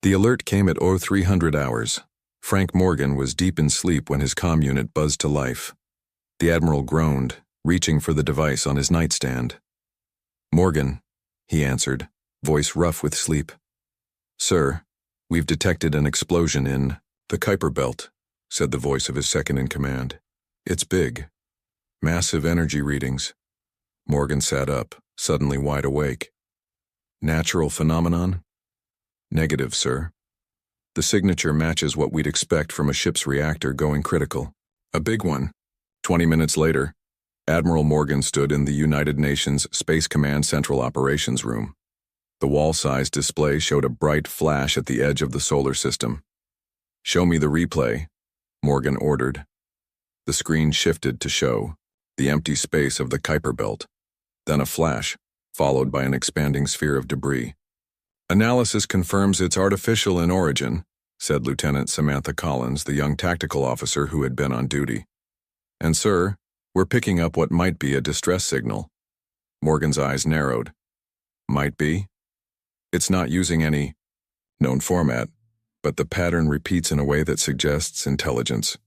The alert came at 0300 hours. Frank Morgan was deep in sleep when his comm unit buzzed to life. The Admiral groaned, reaching for the device on his nightstand. "Morgan," he answered, voice rough with sleep. "Sir, we've detected an explosion in the Kuiper Belt," said the voice of his second-in-command. "It's big. Massive energy readings." Morgan sat up, suddenly wide awake. "Natural phenomenon?" "Negative, sir. The signature matches what we'd expect from a ship's reactor going critical. A big one." 20 minutes later, Admiral Morgan stood in the United Nations Space Command Central Operations Room. The wall-sized display showed a bright flash at the edge of the solar system. "Show me the replay," Morgan ordered. The screen shifted to show the empty space of the Kuiper Belt, then a flash, followed by an expanding sphere of debris. "Analysis confirms it's artificial in origin," said Lieutenant Samantha Collins, the young tactical officer who had been on duty. "And sir, we're picking up what might be a distress signal." Morgan's eyes narrowed. "Might be? It's not using any known format, but the pattern repeats in a way that suggests intelligence."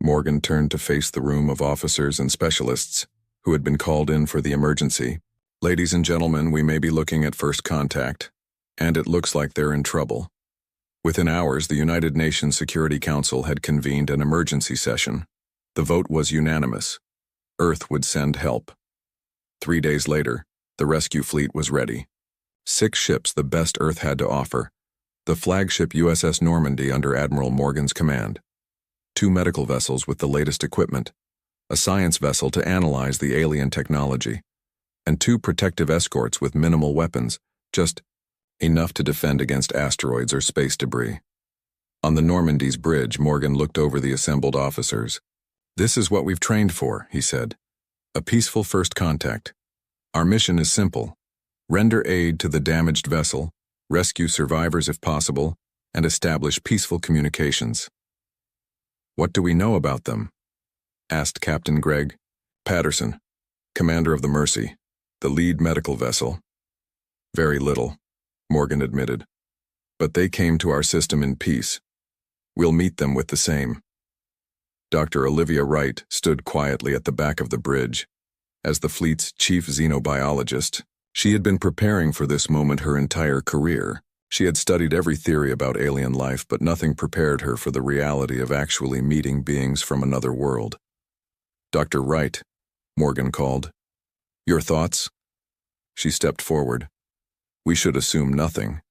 Morgan turned to face the room of officers and specialists who had been called in for the emergency. "Ladies and gentlemen, we may be looking at first contact, and it looks like they're in trouble." Within hours, the United Nations Security Council had convened an emergency session. The vote was unanimous. Earth would send help. 3 days later, the rescue fleet was ready. 6 ships, the best Earth had to offer. The flagship USS Normandy under Admiral Morgan's command. 2 medical vessels with the latest equipment. A science vessel to analyze the alien technology. And 2 protective escorts with minimal weapons, just enough to defend against asteroids or space debris. On the Normandy's bridge, Morgan looked over the assembled officers. "This is what we've trained for," he said. "A peaceful first contact. Our mission is simple. Render aid to the damaged vessel, rescue survivors if possible, and establish peaceful communications." "What do we know about them?" asked Captain Greg Patterson, commander of the Mercy, the lead medical vessel. "Very little," Morgan admitted. "But they came to our system in peace. We'll meet them with the same." Dr. Olivia Wright stood quietly at the back of the bridge. As the fleet's chief xenobiologist, she had been preparing for this moment her entire career. She had studied every theory about alien life, but nothing prepared her for the reality of actually meeting beings from another world. "Dr. Wright," Morgan called. "Your thoughts?" She stepped forward. "We should assume nothing.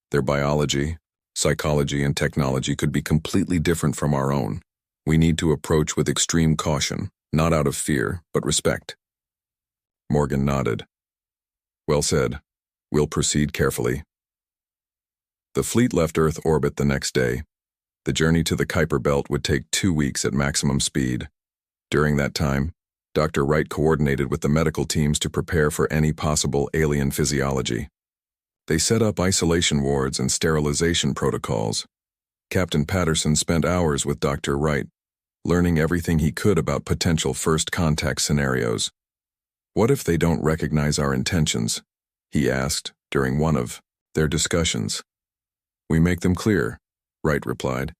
Their biology, psychology, and technology could be completely different from our own. We need to approach with extreme caution, not out of fear, but respect." Morgan nodded. "Well said. We'll proceed carefully." The fleet left Earth orbit the next day. The journey to the Kuiper Belt would take 2 weeks at maximum speed. During that time, Dr. Wright coordinated with the medical teams to prepare for any possible alien physiology. They set up isolation wards and sterilization protocols. Captain Patterson spent hours with Dr. Wright, learning everything he could about potential first contact scenarios. "What if they don't recognize our intentions?" he asked during one of their discussions. "We make them clear," Wright replied.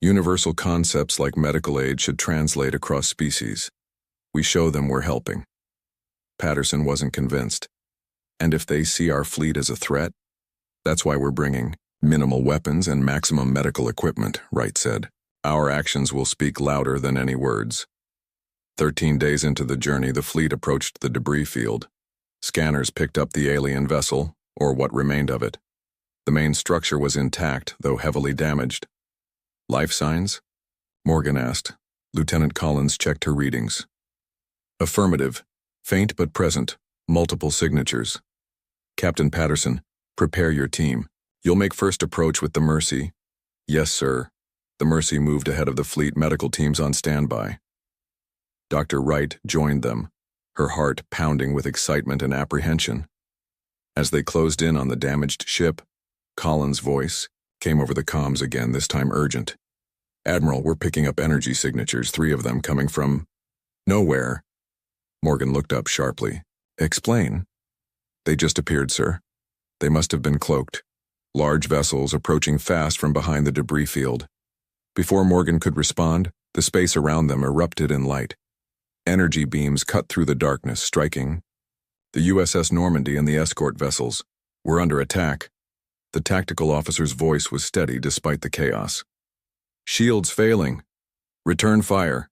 "Universal concepts like medical aid should translate across species. We show them we're helping." Patterson wasn't convinced. "And if they see our fleet as a threat? That's why we're bringing minimal weapons and maximum medical equipment," Wright said. "Our actions will speak louder than any words." 13 days into the journey, the fleet approached the debris field. Scanners picked up the alien vessel, or what remained of it. The main structure was intact, though heavily damaged. "Life signs?" Morgan asked. Lieutenant Collins checked her readings. "Affirmative. Faint but present. Multiple signatures." "Captain Patterson, prepare your team. You'll make first approach with the Mercy." "Yes, sir." The Mercy moved ahead of the fleet medical teams on standby. Dr. Wright joined them, her heart pounding with excitement and apprehension. As they closed in on the damaged ship, Collins' voice came over the comms again, this time urgent. "Admiral, we're picking up energy signatures, 3 of them coming from nowhere." Morgan looked up sharply. "Explain." "They just appeared, sir. They must have been cloaked. large vessels approaching fast from behind the debris field. Before Morgan could respond, the space around them erupted in light. Energy beams cut through the darkness, striking. The USS Normandy and the escort vessels were under attack. The tactical officer's voice was steady despite the chaos. "Shields failing. Return fire,"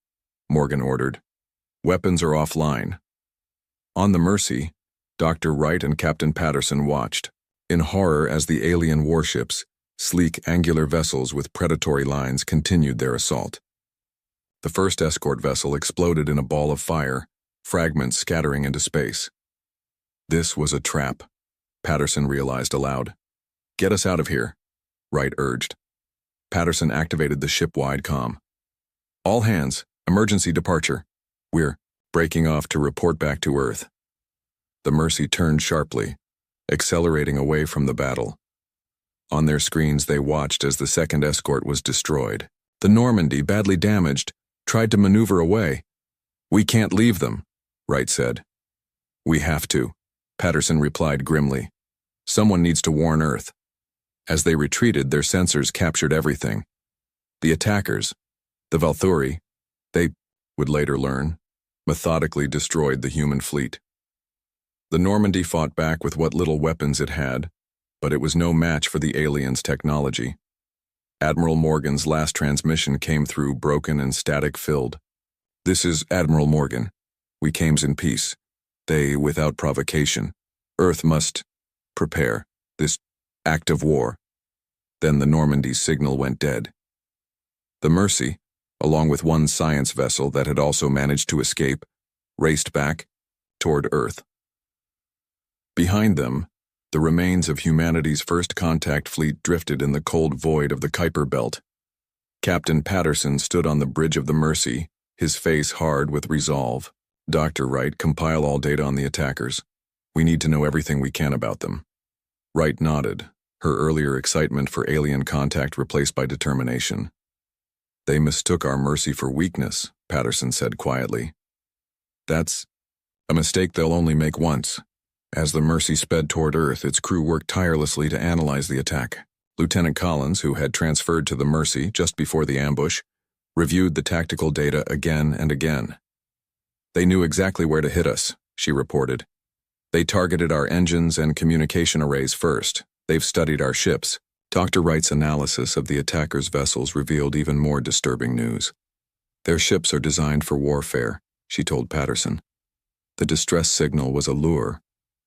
Morgan ordered. "Weapons are offline." On the Mercy, Dr. Wright and Captain Patterson watched, in horror as the alien warships, sleek angular vessels with predatory lines, continued their assault. The first escort vessel exploded in a ball of fire, fragments scattering into space. This was a trap, Patterson realized aloud. "Get us out of here," Wright urged. Patterson activated the ship-wide comm. "All hands, emergency departure. We're breaking off to report back to Earth." The Mercy turned sharply, accelerating away from the battle. On their screens they watched as the second escort was destroyed. The Normandy, badly damaged, tried to maneuver away. "We can't leave them," Wright said. "We have to," Patterson replied grimly. "Someone needs to warn Earth." As they retreated, their sensors captured everything. The attackers, the Valthuri, they would later learn, methodically destroyed the human fleet. The Normandy fought back with what little weapons it had, but it was no match for the aliens' technology. Admiral Morgan's last transmission came through broken and static-filled. "This is Admiral Morgan. We came in peace. They, without provocation. Earth must prepare this act of war." Then the Normandy's signal went dead. The Mercy, along with one science vessel that had also managed to escape, raced back toward Earth. Behind them, the remains of humanity's first contact fleet drifted in the cold void of the Kuiper Belt. Captain Patterson stood on the bridge of the Mercy, his face hard with resolve. "Dr. Wright, compile all data on the attackers. We need to know everything we can about them." Wright nodded, her earlier excitement for alien contact replaced by determination. "They mistook our Mercy for weakness," Patterson said quietly. "That's a mistake they'll only make once." As the Mercy sped toward Earth, its crew worked tirelessly to analyze the attack. Lieutenant Collins, who had transferred to the Mercy just before the ambush, reviewed the tactical data again and again. "They knew exactly where to hit us," she reported. "They targeted our engines and communication arrays first. They've studied our ships." Dr. Wright's analysis of the attackers' vessels revealed even more disturbing news. "Their ships are designed for warfare," she told Patterson. "The distress signal was a lure.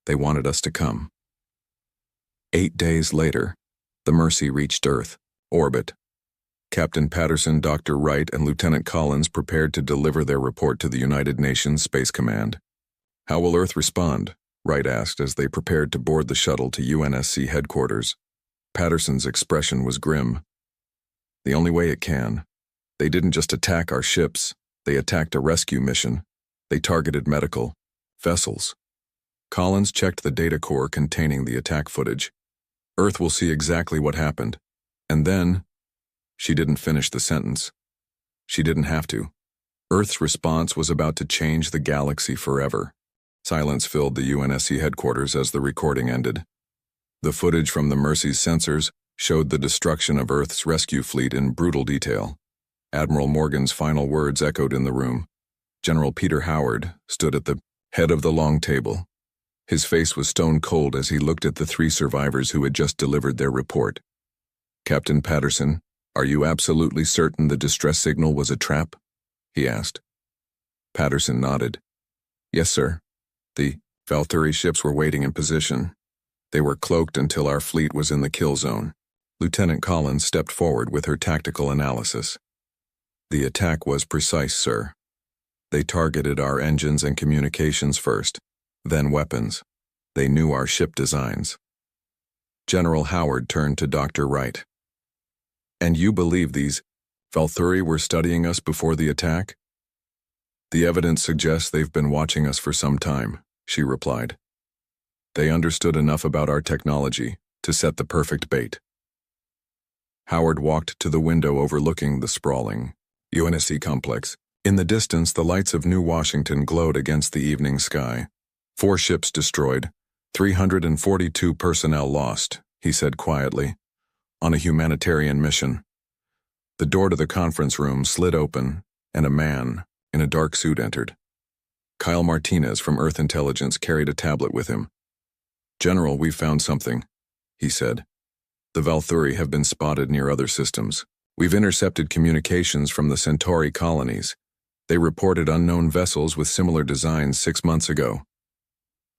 They wanted us to come." 8 days later, the Mercy reached Earth orbit. Captain Patterson, Dr. Wright, and Lieutenant Collins prepared to deliver their report to the United Nations Space Command. "How will Earth respond?" Wright asked as they prepared to board the shuttle to UNSC headquarters. Patterson's expression was grim. "The only way it can. They didn't just attack our ships. They attacked a rescue mission. They targeted medical vessels." Collins checked the data core containing the attack footage. "Earth will see exactly what happened. And then—" She didn't finish the sentence. She didn't have to. Earth's response was about to change the galaxy forever. Silence filled the UNSC headquarters as the recording ended. The footage from the Mercy's sensors showed the destruction of Earth's rescue fleet in brutal detail. Admiral Morgan's final words echoed in the room. General Peter Howard stood at the head of the long table. His face was stone cold as he looked at the 3 survivors who had just delivered their report. "Captain Patterson, are you absolutely certain the distress signal was a trap?" he asked. Patterson nodded. "Yes, sir. The Valthuri ships were waiting in position. They were cloaked until our fleet was in the kill zone." Lieutenant Collins stepped forward with her tactical analysis. "The attack was precise, sir. They targeted our engines and communications first, then weapons. They knew our ship designs." General Howard turned to Dr. Wright. "And you believe these Valthuri were studying us before the attack?" "The evidence suggests they've been watching us for some time," she replied. "They understood enough about our technology to set the perfect bait." Howard walked to the window overlooking the sprawling UNSC complex. In the distance, the lights of New Washington glowed against the evening sky. 4 ships destroyed, 342 personnel lost, he said quietly. On a humanitarian mission. The door to the conference room slid open, and a man in a dark suit entered. Kyle Martinez from Earth Intelligence carried a tablet with him. "General, we've found something," he said. "The Valthuri have been spotted near other systems. We've intercepted communications from the Centauri colonies. They reported unknown vessels with similar designs 6 months ago."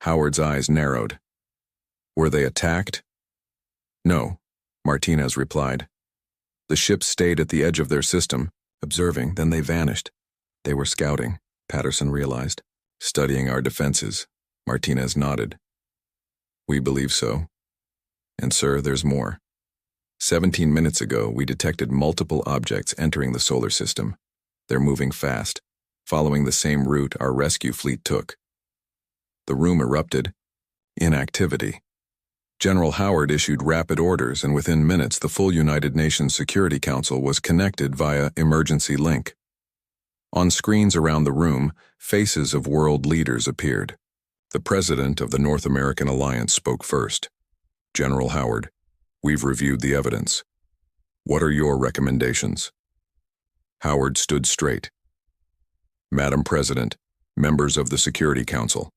Howard's eyes narrowed. "Were they attacked?" "No," Martinez replied. "The ships stayed at the edge of their system, observing, then they vanished. They were scouting," Patterson realized. "Studying our defenses," Martinez nodded. "We believe so. And sir, there's more. 17 minutes ago, we detected multiple objects entering the solar system. They're moving fast, following the same route our rescue fleet took." The room erupted. Inactivity. General Howard issued rapid orders, and within minutes the full United Nations Security Council was connected via emergency link. On screens around the room, faces of world leaders appeared. The president of the North American Alliance spoke first. "General Howard, we've reviewed the evidence. What are your recommendations?" Howard stood straight. "Madam President, members of the Security Council,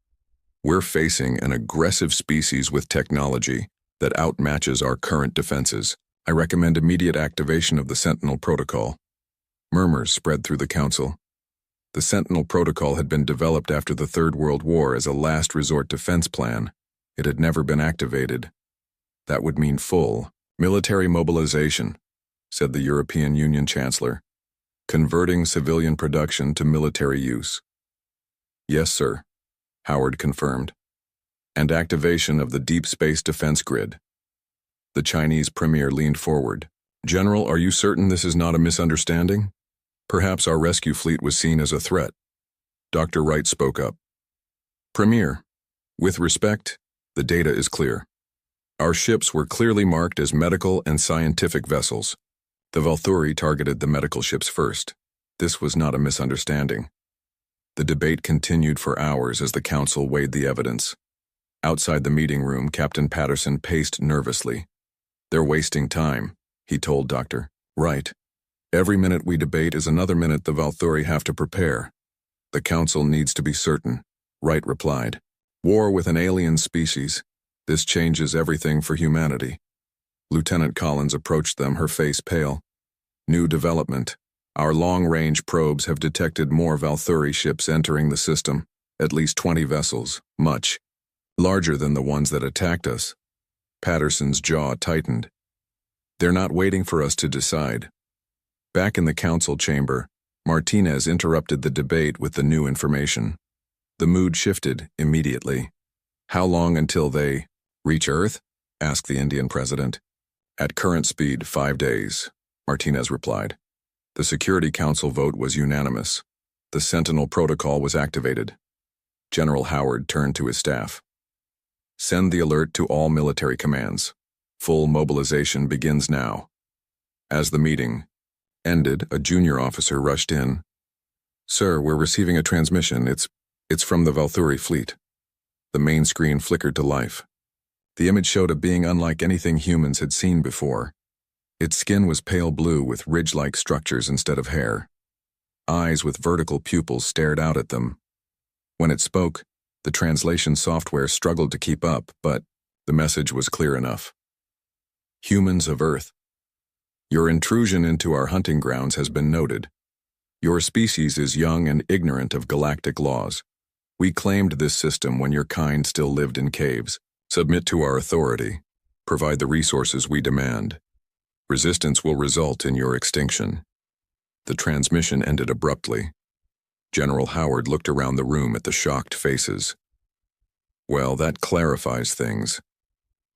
we're facing an aggressive species with technology that outmatches our current defenses. I recommend immediate activation of the Sentinel Protocol." Murmurs spread through the council. The Sentinel Protocol had been developed after the Third World War as a last resort defense plan. It had never been activated. That would mean full military mobilization, said the European Union Chancellor, converting civilian production to military use. "Yes, sir," Howard confirmed. "And activation of the Deep Space Defense Grid." The Chinese premier leaned forward. "General, are you certain this is not a misunderstanding? Perhaps our rescue fleet was seen as a threat." Dr. Wright spoke up. "Premier, with respect, the data is clear. Our ships were clearly marked as medical and scientific vessels. The Valthuri targeted the medical ships first. This was not a misunderstanding." The debate continued for hours as the council weighed the evidence. Outside the meeting room, Captain Patterson paced nervously. "They're wasting time," he told Dr. Wright. "Every minute we debate is another minute the Valthuri have to prepare. The council needs to be certain," Wright replied. "War with an alien species. This changes everything for humanity." Lieutenant Collins approached them, her face pale. "New development. Our long-range probes have detected more Valthuri ships entering the system, at least 20 vessels, much larger than the ones that attacked us." Patterson's jaw tightened. "They're not waiting for us to decide." Back in the council chamber, Martinez interrupted the debate with the new information. The mood shifted immediately. "How long until they reach Earth?" asked the Indian president. "At current speed, 5 days," Martinez replied. The Security Council vote was unanimous. The Sentinel Protocol was activated. General Howard turned to his staff. "Send the alert to all military commands. Full mobilization begins now." As the meeting ended, a junior officer rushed in. "Sir, we're receiving a transmission. It's from the Valthuri fleet." The main screen flickered to life. The image showed a being unlike anything humans had seen before. Its skin was pale blue with ridge-like structures instead of hair. Eyes with vertical pupils stared out at them. When it spoke, the translation software struggled to keep up, but the message was clear enough. "Humans of Earth, your intrusion into our hunting grounds has been noted. Your species is young and ignorant of galactic laws. We claimed this system when your kind still lived in caves. Submit to our authority. Provide the resources we demand. Resistance will result in your extinction." The transmission ended abruptly. General Howard looked around the room at the shocked faces. "Well, that clarifies things.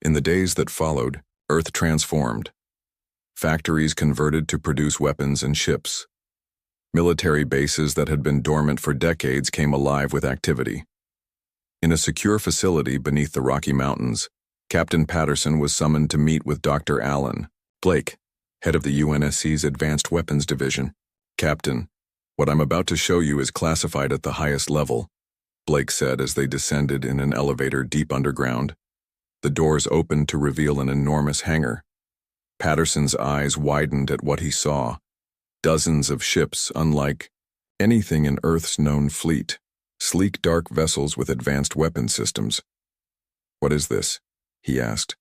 In the days that followed, Earth transformed. Factories converted to produce weapons and ships. Military bases that had been dormant for decades came alive with activity. In a secure facility beneath the Rocky Mountains, Captain Patterson was summoned to meet with Dr. Alan Blake, head of the UNSC's Advanced Weapons Division. "Captain, what I'm about to show you is classified at the highest level," Blake said as they descended in an elevator deep underground. The doors opened to reveal an enormous hangar. Patterson's eyes widened at what he saw. Dozens of ships unlike anything in Earth's known fleet. Sleek dark vessels with advanced weapon systems. "What is this?" he asked.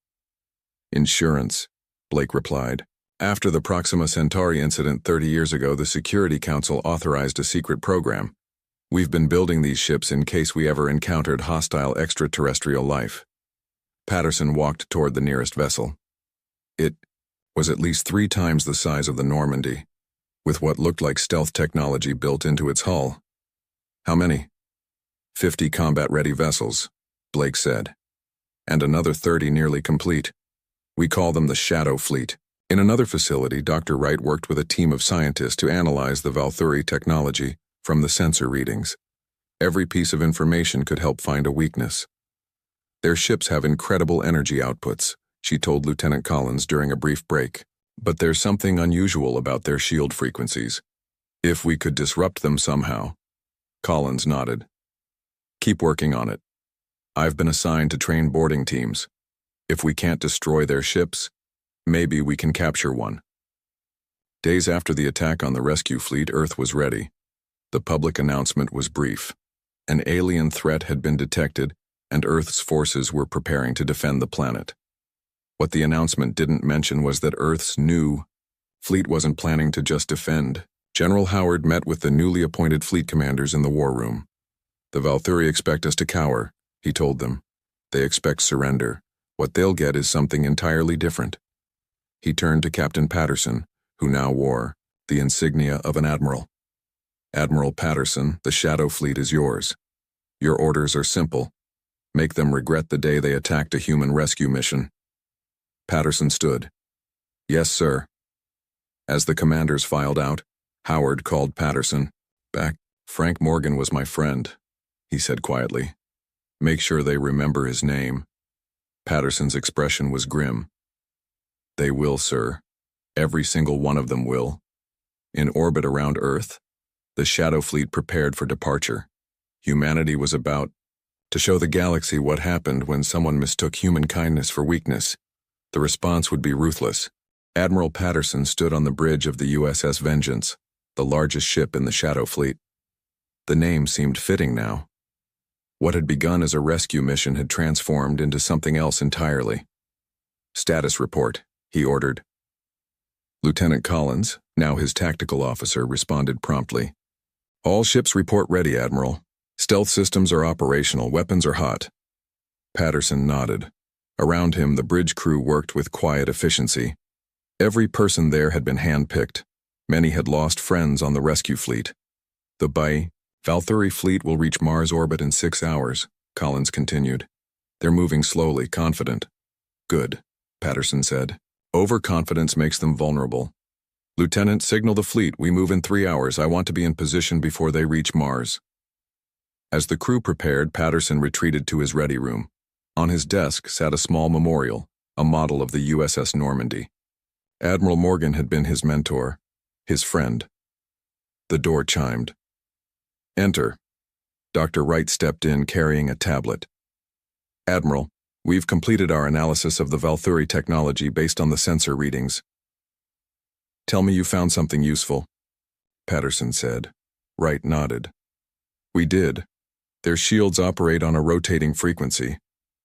"Insurance," Blake replied. "After the Proxima Centauri incident 30 years ago, the Security Council authorized a secret program. We've been building these ships in case we ever encountered hostile extraterrestrial life." Patterson walked toward the nearest vessel. It was at least 3 times the size of the Normandy, with what looked like stealth technology built into its hull. "How many?" 50 combat-ready vessels, Blake said, and another 30 nearly complete. We call them the Shadow Fleet. In another facility, Dr. Wright worked with a team of scientists to analyze the Valthuri technology from the sensor readings. Every piece of information could help find a weakness. "Their ships have incredible energy outputs," she told Lieutenant Collins during a brief break. "But there's something unusual about their shield frequencies. If we could disrupt them somehow." Collins nodded. "Keep working on it. I've been assigned to train boarding teams. If we can't destroy their ships, maybe we can capture one." Days after the attack on the rescue fleet, Earth was ready. The public announcement was brief. An alien threat had been detected, and Earth's forces were preparing to defend the planet. What the announcement didn't mention was that Earth's new fleet wasn't planning to just defend. General Howard met with the newly appointed fleet commanders in the war room. "The Valthuri expect us to cower," he told them. "They expect surrender. What they'll get is something entirely different." He turned to Captain Patterson, who now wore the insignia of an admiral. "Admiral Patterson, the Shadow Fleet is yours. Your orders are simple. Make them regret the day they attacked a human rescue mission." Patterson stood. "Yes, sir." As the commanders filed out, Howard called Patterson back. "Frank Morgan was my friend," he said quietly. "Make sure they remember his name." Patterson's expression was grim. "They will, sir. Every single one of them will." In orbit around Earth, the Shadow Fleet prepared for departure. Humanity was about to show the galaxy what happened when someone mistook human kindness for weakness. The response would be ruthless. Admiral Patterson stood on the bridge of the USS Vengeance, the largest ship in the Shadow Fleet. The name seemed fitting now. What had begun as a rescue mission had transformed into something else entirely. "Status report," he ordered. Lieutenant Collins, now his tactical officer, responded promptly. "All ships report ready, Admiral. Stealth systems are operational, weapons are hot." Patterson nodded. Around him, the bridge crew worked with quiet efficiency. Every person there had been handpicked. Many had lost friends on the rescue fleet. "The Valthuri fleet will reach Mars orbit in 6 hours, Collins continued. "They're moving slowly, confident." "Good," Patterson said. "Overconfidence makes them vulnerable. Lieutenant, signal the fleet. We move in 3 hours. I want to be in position before they reach Mars." As the crew prepared, Patterson retreated to his ready room. On his desk sat a small memorial, a model of the USS Normandy. Admiral Morgan had been his mentor, his friend. The door chimed. "Enter." Dr. Wright stepped in carrying a tablet. "Admiral, we've completed our analysis of the Valthuri technology based on the sensor readings." "Tell me you found something useful," Patterson said. Wright nodded. "We did. Their shields operate on a rotating frequency.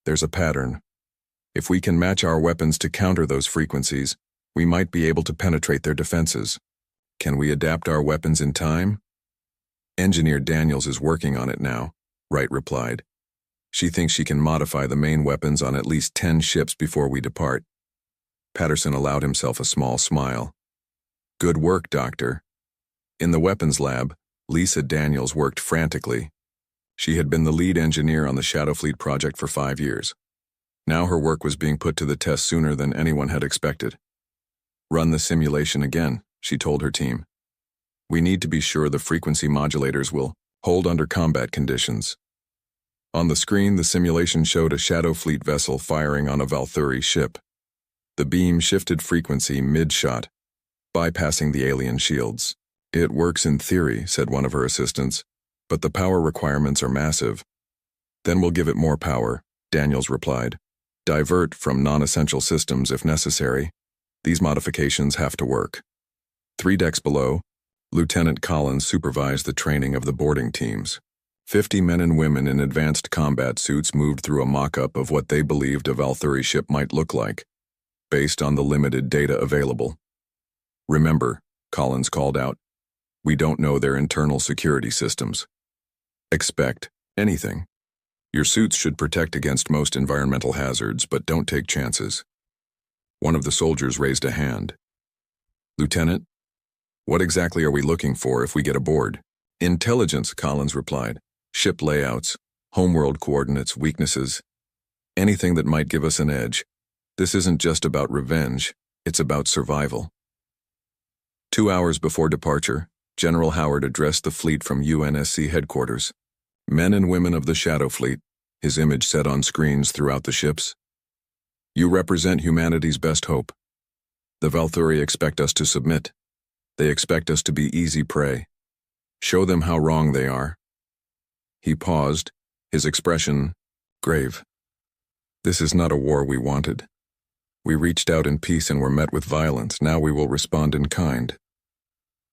There's a pattern. If we can match our weapons to counter those frequencies, we might be able to penetrate their defenses. Can we adapt our weapons in time?" "Engineer Daniels is working on it now," Wright replied. "She thinks she can modify the main weapons on at least 10 ships before we depart." Patterson allowed himself a small smile. "Good work, Doctor." In the weapons lab, Lisa Daniels worked frantically. She had been the lead engineer on the Shadow Fleet project for 5 years. Now her work was being put to the test sooner than anyone had expected. "Run the simulation again," she told her team. "We need to be sure the frequency modulators will hold under combat conditions." On the screen, the simulation showed a Shadow Fleet vessel firing on a Valthuri ship. The beam shifted frequency mid-shot, bypassing the alien shields. "It works in theory," said one of her assistants, "but the power requirements are massive." "Then we'll give it more power," Daniels replied. Divert from non-essential systems if necessary. These modifications have to work. 3 decks below, Lieutenant Collins supervised the training of the boarding teams. 50 men and women in advanced combat suits moved through a mock-up of what they believed a Valkyrie ship might look like, based on the limited data available. Remember, Collins called out, we don't know their internal security systems. Expect anything. Your suits should protect against most environmental hazards, but don't take chances. One of the soldiers raised a hand. Lieutenant, what exactly are we looking for if we get aboard? Intelligence, Collins replied. Ship layouts, homeworld coordinates, weaknesses, anything that might give us an edge. This isn't just about revenge, it's about survival. 2 hours before departure, General Howard addressed the fleet from UNSC headquarters. Men and women of the Shadow Fleet, his image set on screens throughout the ships. You represent humanity's best hope. The Valkyrie expect us to submit. They expect us to be easy prey. Show them how wrong they are. He paused, his expression grave. This is not a war we wanted. We reached out in peace and were met with violence. Now we will respond in kind.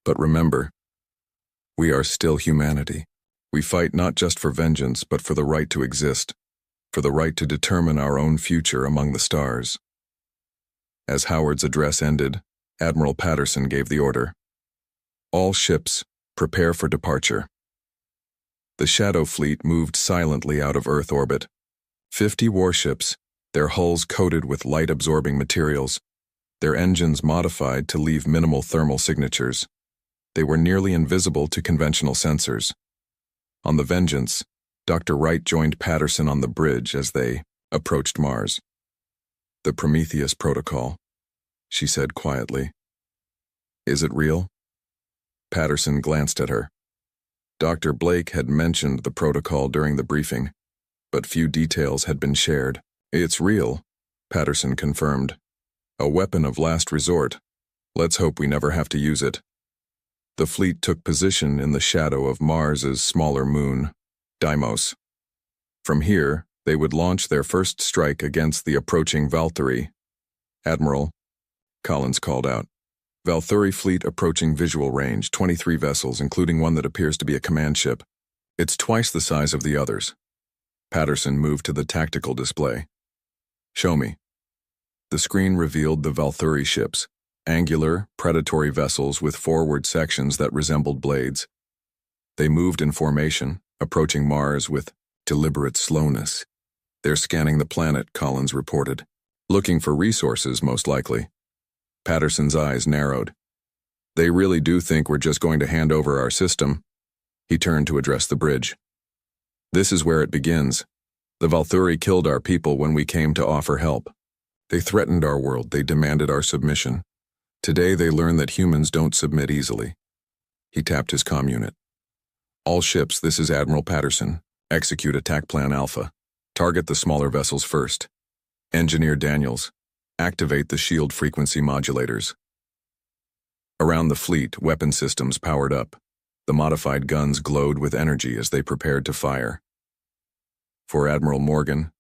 But remember, we are still humanity. We fight not just for vengeance, but for the right to exist, for the right to determine our own future among the stars. As Howard's address ended, Admiral Patterson gave the order. All ships, prepare for departure. The Shadow Fleet moved silently out of Earth orbit. 50 warships, their hulls coated with light-absorbing materials, their engines modified to leave minimal thermal signatures. They were nearly invisible to conventional sensors. On the Vengeance, Dr. Wright joined Patterson on the bridge as they approached Mars. The Prometheus Protocol, she said quietly. Is it real? Patterson glanced at her. Dr. Blake had mentioned the protocol during the briefing, but few details had been shared. It's real, Patterson confirmed. A weapon of last resort. Let's hope we never have to use it. The fleet took position in the shadow of Mars's smaller moon, Deimos. From here, they would launch their first strike against the approaching Valkyrie. Admiral, Collins called out. Valkyrie fleet approaching visual range, 23 vessels, including one that appears to be a command ship. It's twice the size of the others. Patterson moved to the tactical display. Show me. The screen revealed the Valkyrie ships, angular, predatory vessels with forward sections that resembled blades. They moved in formation, approaching Mars with deliberate slowness. They're scanning the planet, Collins reported. Looking for resources, most likely. Patterson's eyes narrowed. They really do think we're just going to hand over our system. He turned to address the bridge. This is where it begins. The Valkyrie killed our people when we came to offer help. They threatened our world, they demanded our submission. Today they learn that humans don't submit easily. He tapped his comm unit. All ships, this is Admiral Patterson. Execute Attack Plan Alpha. Target the smaller vessels first. Engineer Daniels. Activate the shield frequency modulators. Around the fleet, weapon systems powered up. The modified guns glowed with energy as they prepared to fire. For Admiral Morgan,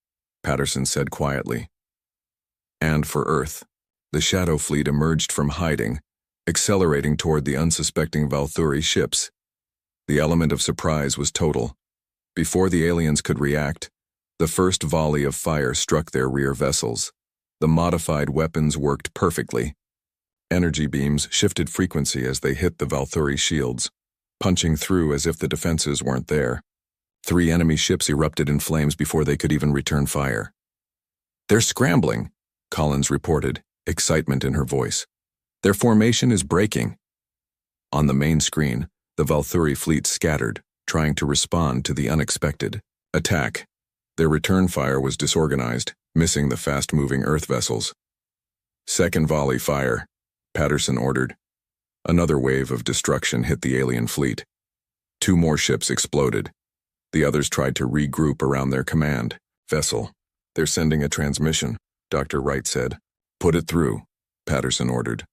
Patterson said quietly. And for Earth, the Shadow Fleet emerged from hiding, accelerating toward the unsuspecting Valkyrie ships. The element of surprise was total. Before the aliens could react, the first volley of fire struck their rear vessels. The modified weapons worked perfectly. Energy beams shifted frequency as they hit the Valkyrie shields, punching through as if the defenses weren't there. 3 enemy ships erupted in flames before they could even return fire. They're scrambling, Collins reported, excitement in her voice. Their formation is breaking. On the main screen, the Valkyrie fleet scattered, trying to respond to the unexpected attack. Their return fire was disorganized, missing the fast-moving Earth vessels. Second volley fire, Patterson ordered. Another wave of destruction hit the alien fleet. 2 more ships exploded. The others tried to regroup around their command vessel. They're sending a transmission, Dr. Wright said. Put it through, Patterson ordered.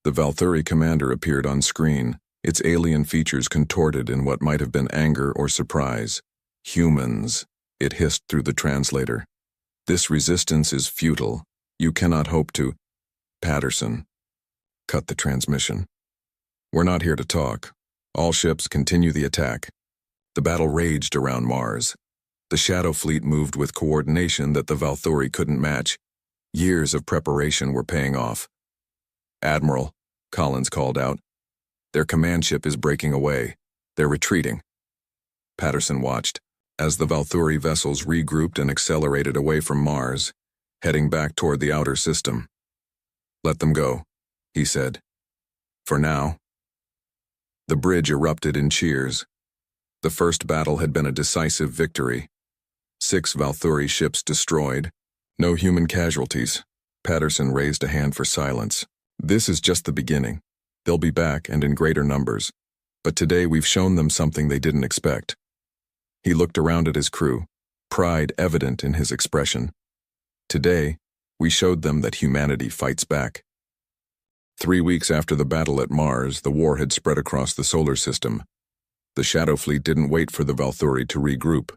The Valkyrie commander appeared on screen, its alien features contorted in what might have been anger or surprise. Humans, it hissed through the translator. This resistance is futile. You cannot hope to. Patterson. Cut the transmission. We're not here to talk. All ships continue the attack. The battle raged around Mars. The Shadow Fleet moved with coordination that the Valthori couldn't match. Years of preparation were paying off. Admiral, Collins called out. Their command ship is breaking away. They're retreating. Patterson watched as the Valthori vessels regrouped and accelerated away from Mars, heading back toward the outer system. Let them go, he said. For now. The bridge erupted in cheers. The first battle had been a decisive victory. 6 Valthori ships destroyed. No human casualties. Patterson raised a hand for silence. This is just the beginning. They'll be back and in greater numbers. But today we've shown them something they didn't expect. He looked around at his crew, pride evident in his expression. Today, we showed them that humanity fights back. 3 weeks after the battle at Mars, the war had spread across the solar system. The Shadow Fleet didn't wait for the Valthori to regroup.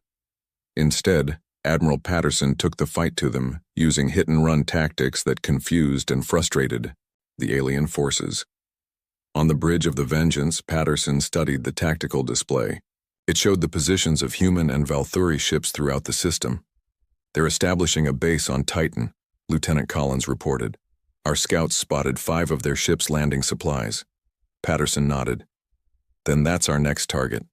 Instead, Admiral Patterson took the fight to them, using hit-and-run tactics that confused and frustrated the alien forces. On the bridge of the Vengeance, Patterson studied the tactical display. It showed the positions of human and Valthori ships throughout the system. They're establishing a base on Titan, Lieutenant Collins reported. Our scouts spotted 5 of their ships landing supplies. Patterson nodded. Then that's our next target.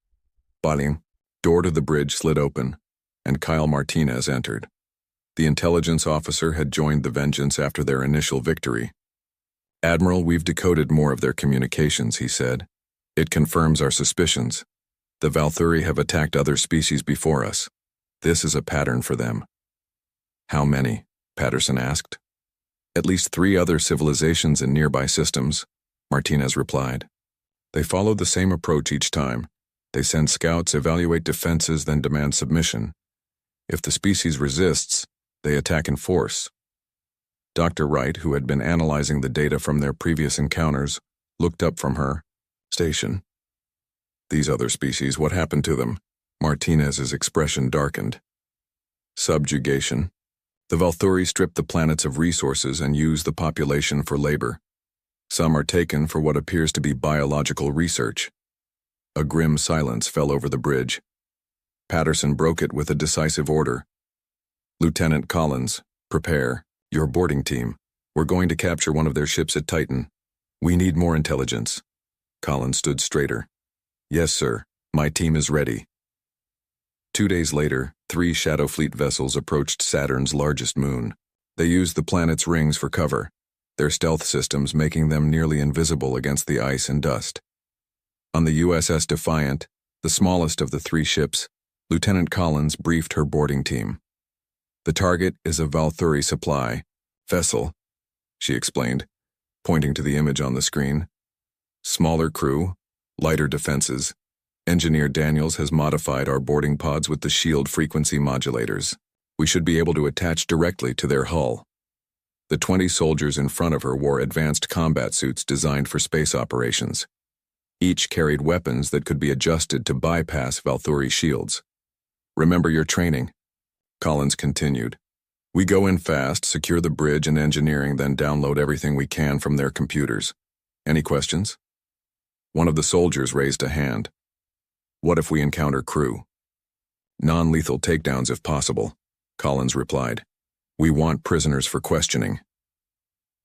Balim. Door to the bridge slid open, and Kyle Martinez entered. The intelligence officer had joined the Vengeance after their initial victory. Admiral, we've decoded more of their communications, he said. It confirms our suspicions. The Valthori have attacked other species before us. This is a pattern for them. How many? Patterson asked. At least 3 other civilizations in nearby systems, Martinez replied. They follow the same approach each time. They send scouts, evaluate defenses, then demand submission. If the species resists, they attack in force. Dr. Wright, who had been analyzing the data from their previous encounters, looked up from her station. These other species, what happened to them? Martinez's expression darkened. Subjugation. The Valthori strip the planets of resources and use the population for labor. Some are taken for what appears to be biological research. A grim silence fell over the bridge. Patterson broke it with a decisive order. Lieutenant Collins, prepare. Your boarding team. We're going to capture one of their ships at Titan. We need more intelligence. Collins stood straighter. Yes, sir. My team is ready. 2 days later, 3 Shadow Fleet vessels approached Saturn's largest moon. They used the planet's rings for cover, their stealth systems making them nearly invisible against the ice and dust. On the USS Defiant, the smallest of the 3 ships, Lieutenant Collins briefed her boarding team. The target is a Valthori supply vessel, she explained, pointing to the image on the screen. Smaller crew, lighter defenses. Engineer Daniels has modified our boarding pods with the shield frequency modulators. We should be able to attach directly to their hull. The 20 soldiers in front of her wore advanced combat suits designed for space operations. Each carried weapons that could be adjusted to bypass Valthori shields. Remember your training, Collins continued. We go in fast, secure the bridge and engineering, then download everything we can from their computers. Any questions? One of the soldiers raised a hand. What if we encounter crew? Non-lethal takedowns if possible, Collins replied. We want prisoners for questioning.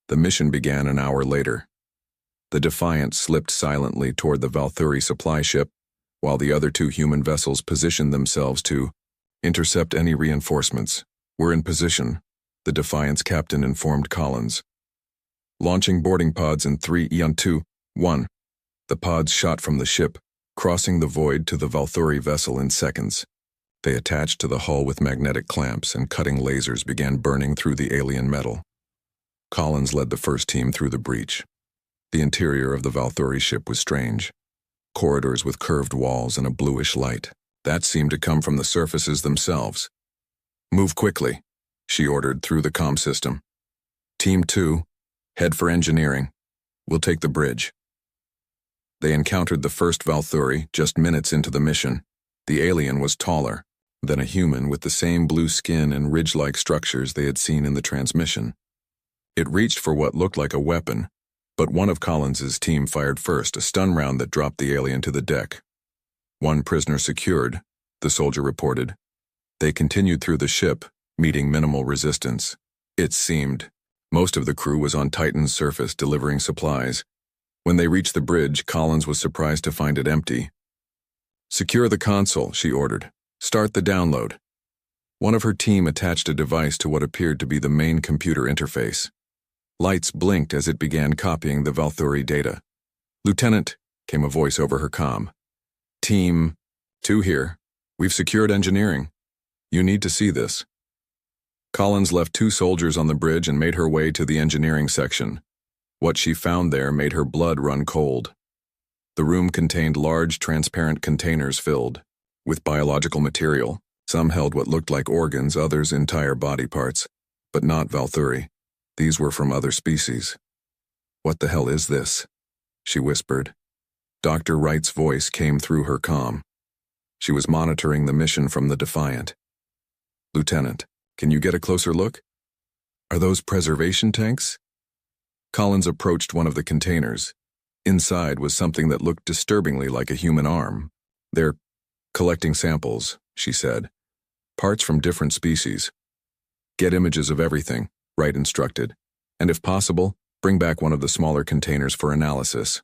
The mission began an hour later. The Defiant slipped silently toward the Valthori supply ship, while the other 2 human vessels positioned themselves to intercept any reinforcements. We're in position, the Defiant's captain informed Collins. Launching boarding pods in 3, 2, 1. The pods shot from the ship, crossing the void to the Valthori vessel in seconds. They attached to the hull with magnetic clamps, and cutting lasers began burning through the alien metal. Collins led the first team through the breach. The interior of the Valthori ship was strange. Corridors with curved walls and a bluish light. That seemed to come from the surfaces themselves. Move quickly, she ordered through the comm system. Team 2, head for engineering. We'll take the bridge. They encountered the first Valthori just minutes into the mission. The alien was taller, then a human with the same blue skin and ridge-like structures they had seen in the transmission. It reached for what looked like a weapon, but one of Collins's team fired first, a stun round that dropped the alien to the deck. One prisoner secured, the soldier reported. They continued through the ship, meeting minimal resistance. It seemed. Most of the crew was on Titan's surface delivering supplies. When they reached the bridge, Collins was surprised to find it empty. "Secure the console," she ordered. "Start the download." One of her team attached a device to what appeared to be the main computer interface. Lights blinked as it began copying the Valthuri data. "Lieutenant," came a voice over her comm. "Team 2 here. We've secured engineering. You need to see this." Collins left 2 soldiers on the bridge and made her way to the engineering section. What she found there made her blood run cold. The room contained large, transparent containers filled with biological material. Some held what looked like organs, others entire body parts, but not Valthuri. These were from other species. "What the hell is this?" she whispered. Dr. Wright's voice came through her comm. She was monitoring the mission from the Defiant. "Lieutenant, can you get a closer look? Are those preservation tanks?" Collins approached one of the containers. Inside was something that looked disturbingly like a human arm. "They're collecting samples," she said. "Parts from different species. Get images of everything," Wright instructed, "and if possible, bring back one of the smaller containers for analysis."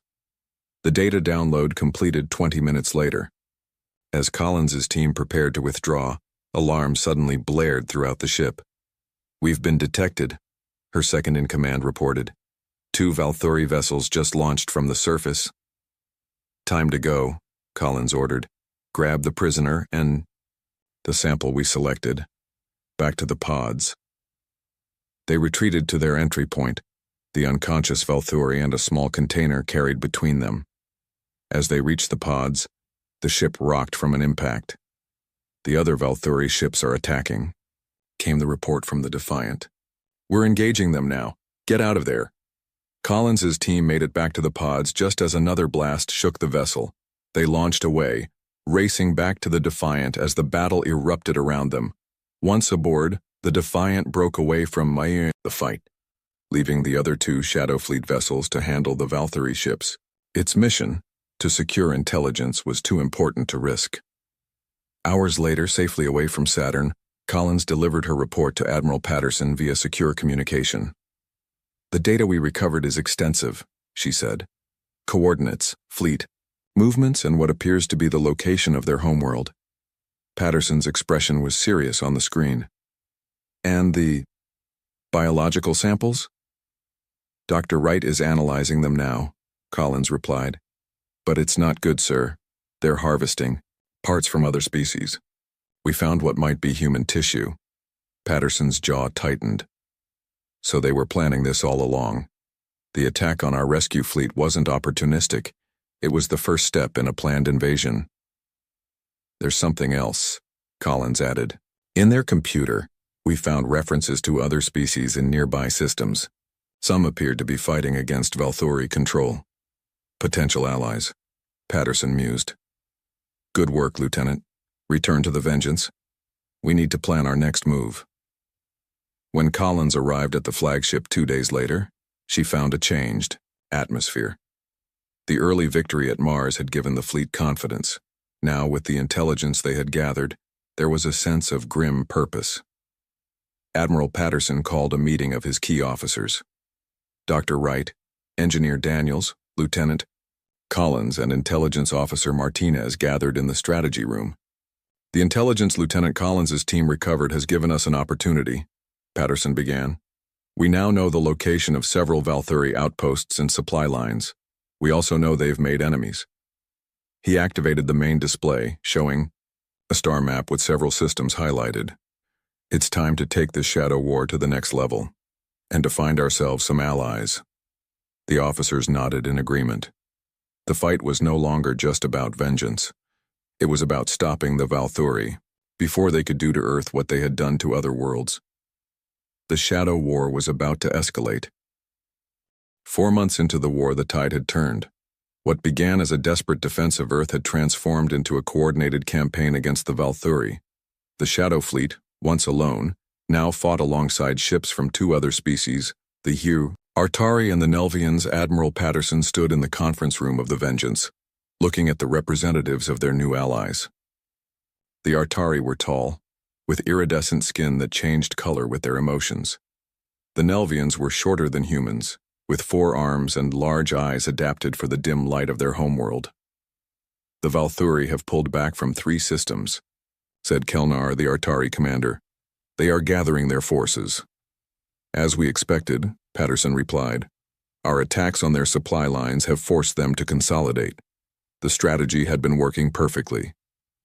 The data download completed 20 minutes later. As Collins's team prepared to withdraw, alarms suddenly blared throughout the ship. "We've been detected," her second-in-command reported. 2 Valthuri vessels just launched from the surface. "Time to go," Collins ordered. "Grab the prisoner and the sample we selected. Back to the pods." They retreated to their entry point, the unconscious Valthuri and a small container carried between them. As they reached the pods, the ship rocked from an impact. "The other Valthuri ships are attacking," came the report from the Defiant. "We're engaging them now. Get out of there." Collins's team made it back to the pods just as another blast shook the vessel. They launched away, racing back to the Defiant as the battle erupted around them. Once aboard, the Defiant broke away from the fight, leaving the other 2 Shadow Fleet vessels to handle the Valthuri ships. Its mission, to secure intelligence, was too important to risk. Hours later, safely away from Saturn, Collins delivered her report to Admiral Patterson via secure communication. "The data we recovered is extensive," she said. "Coordinates, fleet, movements, and what appears to be the location of their homeworld." Patterson's expression was serious on the screen. "And the biological samples?" "Dr. Wright is analyzing them now," Collins replied. "But it's not good, sir. They're harvesting parts from other species. We found what might be human tissue." Patterson's jaw tightened. "So they were planning this all along. The attack on our rescue fleet wasn't opportunistic. It was the first step in a planned invasion." "There's something else," Collins added. "In their computer, we found references to other species in nearby systems. Some appeared to be fighting against Valthuri control. Potential allies," Patterson mused. "Good work, Lieutenant. Return to the Vengeance. We need to plan our next move." When Collins arrived at the flagship 2 days later, she found a changed atmosphere. The early victory at Mars had given the fleet confidence. Now, with the intelligence they had gathered, there was a sense of grim purpose. Admiral Patterson called a meeting of his key officers. Dr. Wright, Engineer Daniels, Lieutenant Collins, and Intelligence Officer Martinez gathered in the strategy room. "The intelligence Lieutenant Collins's team recovered has given us an opportunity," Patterson began. "We now know the location of several Valthuri outposts and supply lines. We also know they've made enemies." He activated the main display, showing a star map with several systems highlighted. "It's time to take this shadow war to the next level, and to find ourselves some allies." The officers nodded in agreement. The fight was no longer just about vengeance. It was about stopping the Valthuri, before they could do to Earth what they had done to other worlds. The Shadow War was about to escalate. 4 months into the war, the tide had turned. What began as a desperate defense of Earth had transformed into a coordinated campaign against the Valthuri. The Shadow Fleet, once alone, now fought alongside ships from two other species, the Hugh, Artari and the Nelvians. Admiral Patterson stood in the conference room of the Vengeance, looking at the representatives of their new allies. The Artari were tall, with iridescent skin that changed color with their emotions. The Nelvians were shorter than humans, with 4 arms and large eyes adapted for the dim light of their homeworld. The Valthuri have pulled back from 3 systems, said Kelnar, the Artari commander. They are gathering their forces. As we expected, Patterson replied. Our attacks on their supply lines have forced them to consolidate. The strategy had been working perfectly.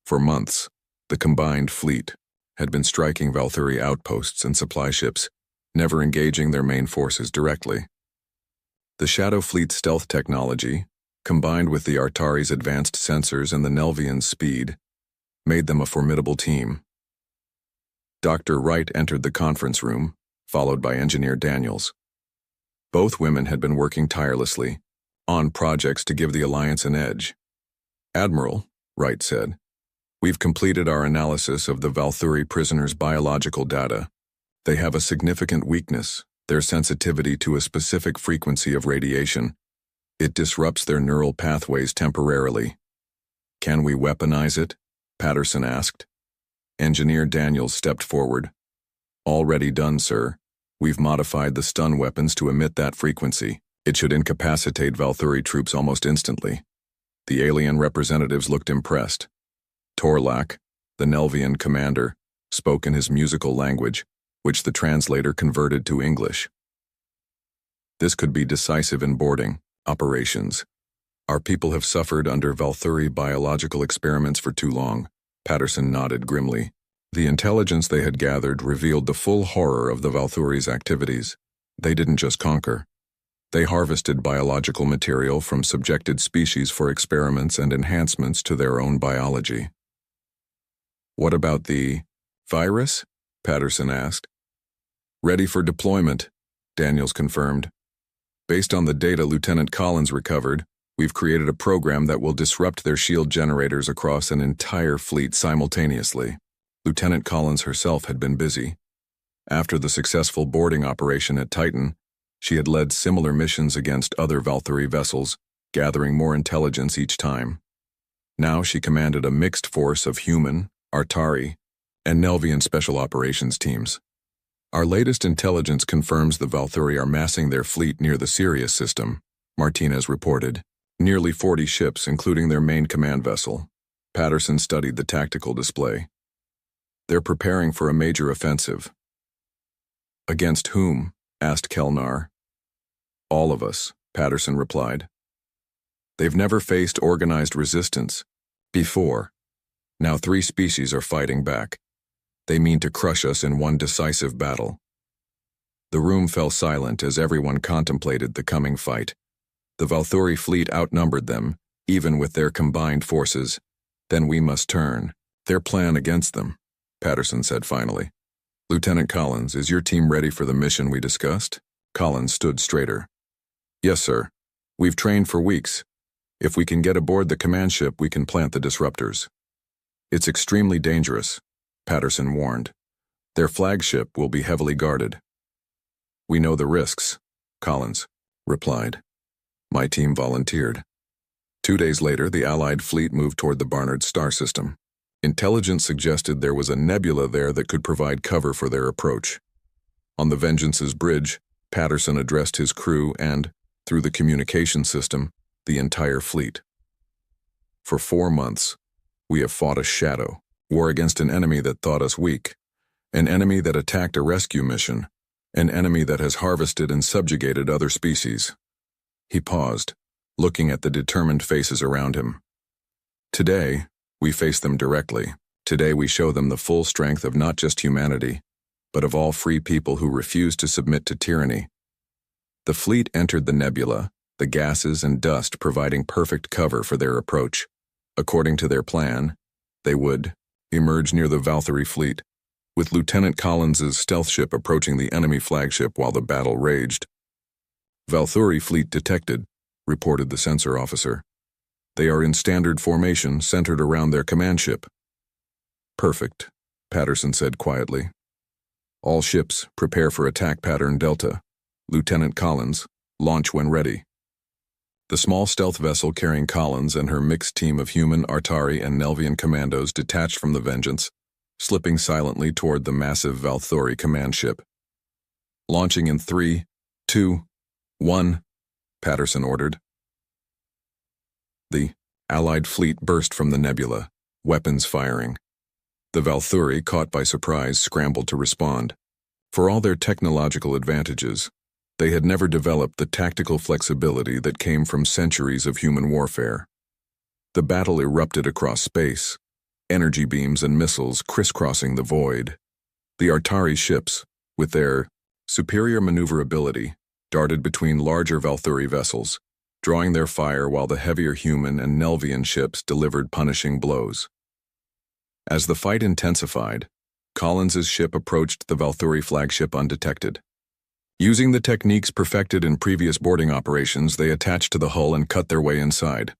For months, the combined fleet had been striking Valthuri outposts and supply ships, never engaging their main forces directly. The Shadow Fleet's stealth technology, combined with the Artari's advanced sensors and the Nelvians' speed, made them a formidable team. Dr. Wright entered the conference room, followed by Engineer Daniels. Both women had been working tirelessly, on projects to give the Alliance an edge. Admiral, Wright said, we've completed our analysis of the Valthuri prisoners' biological data. They have a significant weakness, their sensitivity to a specific frequency of radiation. It disrupts their neural pathways temporarily. Can we weaponize it? Patterson asked. Engineer Daniels stepped forward. Already done, sir. We've modified the stun weapons to emit that frequency. It should incapacitate Valthuri troops almost instantly. The alien representatives looked impressed. Torlak, the Nelvian commander, spoke in his musical language, which the translator converted to English. This could be decisive in boarding operations. Our people have suffered under Valthuri biological experiments for too long. Patterson nodded grimly. The intelligence they had gathered revealed the full horror of the Valthuri's activities. They didn't just conquer. They harvested biological material from subjected species for experiments and enhancements to their own biology. What about the virus? Patterson asked. Ready for deployment, Daniels confirmed. Based on the data Lieutenant Collins recovered, we've created a program that will disrupt their shield generators across an entire fleet simultaneously. Lieutenant Collins herself had been busy. After the successful boarding operation at Titan, she had led similar missions against other Valthuri vessels, gathering more intelligence each time. Now she commanded a mixed force of human, Artari, and Nelvian special operations teams. Our latest intelligence confirms the Valthuri are massing their fleet near the Sirius system, Martinez reported. Nearly 40 ships, including their main command vessel. Patterson studied the tactical display. They're preparing for a major offensive. Against whom? Asked Kelnar. All of us, Patterson replied. They've never faced organized resistance before. Now 3 species are fighting back. They mean to crush us in one decisive battle. The room fell silent as everyone contemplated the coming fight. The Valthuri fleet outnumbered them, even with their combined forces. Then we must turn their plan against them, Patterson said finally. Lieutenant Collins, is your team ready for the mission we discussed? Collins stood straighter. Yes, sir. We've trained for weeks. If we can get aboard the command ship, we can plant the disruptors. It's extremely dangerous, Patterson warned. Their flagship will be heavily guarded. We know the risks, Collins replied. My team volunteered. 2 days later, the Allied fleet moved toward the Barnard star system. Intelligence suggested there was a nebula there that could provide cover for their approach. On the Vengeance's bridge, Patterson addressed his crew and, through the communication system, the entire fleet. For 4 months, we have fought a shadow war against an enemy that thought us weak, an enemy that attacked a rescue mission, an enemy that has harvested and subjugated other species. He paused, looking at the determined faces around him. Today, we face them directly. Today we show them the full strength of not just humanity, but of all free people who refuse to submit to tyranny. The fleet entered the nebula, the gases and dust providing perfect cover for their approach. According to their plan, they would emerge near the Valthuri fleet, with Lieutenant Collins's stealth ship approaching the enemy flagship while the battle raged. Valthuri fleet detected, reported the sensor officer. They are in standard formation centered around their command ship. Perfect, Patterson said quietly. All ships, prepare for attack pattern Delta. Lieutenant Collins, launch when ready. The small stealth vessel carrying Collins and her mixed team of human, Artari, and Nelvian commandos detached from the Vengeance, slipping silently toward the massive Valthori command ship. Launching in 3, 2, 1, Patterson ordered. The Allied fleet burst from the nebula, weapons firing. The Valthuri, caught by surprise, scrambled to respond. For all their technological advantages, they had never developed the tactical flexibility that came from centuries of human warfare. The battle erupted across space, energy beams and missiles crisscrossing the void. The Artari ships, with their superior maneuverability, darted between larger Valthuri vessels, drawing their fire while the heavier human and Nelvian ships delivered punishing blows. As the fight intensified, Collins's ship approached the Valthuri flagship undetected. Using the techniques perfected in previous boarding operations, they attached to the hull and cut their way inside.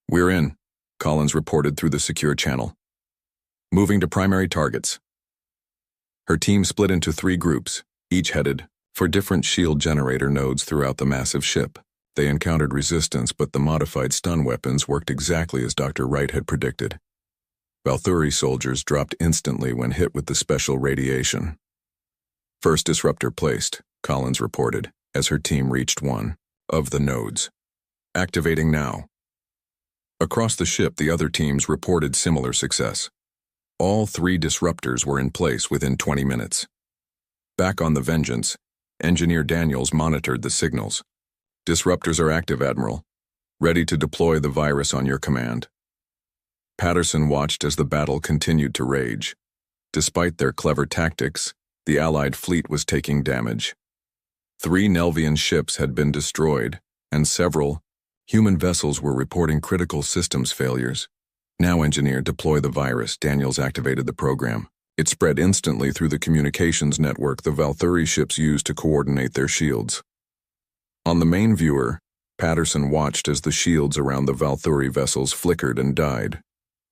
"We're in," Collins reported through the secure channel. "Moving to primary targets." Her team split into 3 groups, each headed for different shield generator nodes throughout the massive ship. They encountered resistance, but the modified stun weapons worked exactly as Dr. Wright had predicted. Valthuri soldiers dropped instantly when hit with the special radiation. "First disruptor placed," Collins reported, as her team reached one of the nodes. "Activating now." Across the ship, the other teams reported similar success. All 3 disruptors were in place within 20 minutes. Back on the Vengeance, Engineer Daniels monitored the signals. "Disruptors are active, Admiral. Ready to deploy the virus on your command." Patterson watched as the battle continued to rage. Despite their clever tactics, the Allied fleet was taking damage. 3 Nelvian ships had been destroyed, and several human vessels were reporting critical systems failures. "Now, Engineer, deploy the virus." Daniels activated the program. It spread instantly through the communications network the Valthuri ships used to coordinate their shields. On the main viewer, Patterson watched as the shields around the Valthuri vessels flickered and died.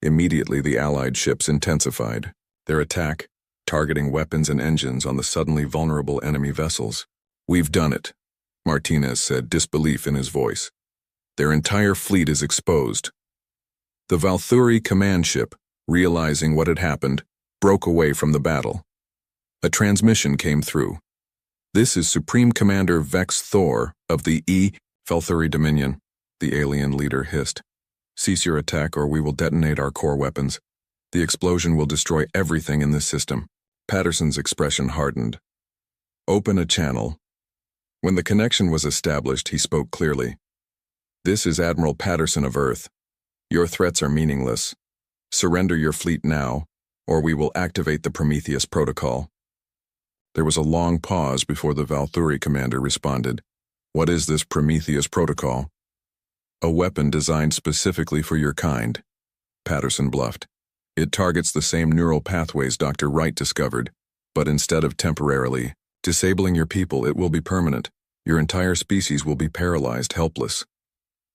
Immediately, the Allied ships intensified their attack, targeting weapons and engines on the suddenly vulnerable enemy vessels. "We've done it," Martinez said, disbelief in his voice. "Their entire fleet is exposed." The Valthuri command ship, realizing what had happened, broke away from the battle. A transmission came through. "This is Supreme Commander Vex Thor of the Valthuri Dominion," the alien leader hissed. "Cease your attack or we will detonate our core weapons. The explosion will destroy everything in this system." Patterson's expression hardened. "Open a channel." When the connection was established, he spoke clearly. "This is Admiral Patterson of Earth. Your threats are meaningless. Surrender your fleet now, or we will activate the Prometheus Protocol." There was a long pause before the Valthuri commander responded. "What is this Prometheus Protocol?" "A weapon designed specifically for your kind," Patterson bluffed. "It targets the same neural pathways Dr. Wright discovered, but instead of temporarily disabling your people, it will be permanent. Your entire species will be paralyzed, helpless."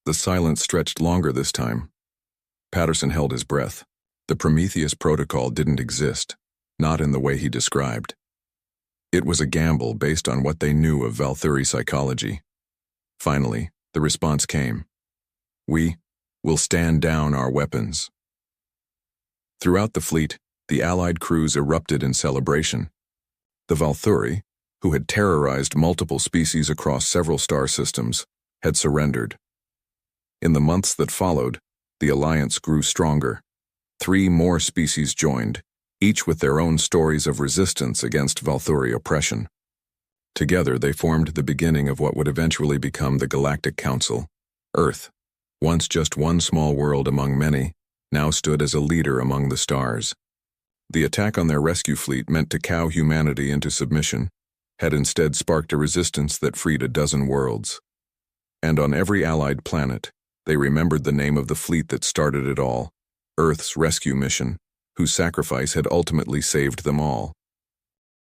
The silence stretched longer this time. Patterson held his breath. The Prometheus Protocol didn't exist, not in the way he described. It was a gamble based on what they knew of Valthuri psychology. Finally, the response came. "We will stand down our weapons." Throughout the fleet, the Allied crews erupted in celebration. The Valthuri, who had terrorized multiple species across several star systems, had surrendered. In the months that followed, the alliance grew stronger. 3 more species joined, each with their own stories of resistance against Valthuri oppression. Together, they formed the beginning of what would eventually become the Galactic Council. Earth, once just one small world among many, now stood as a leader among the stars. The attack on their rescue fleet, meant to cow humanity into submission, had instead sparked a resistance that freed a dozen worlds. And on every Allied planet, they remembered the name of the fleet that started it all, Earth's rescue mission, whose sacrifice had ultimately saved them all.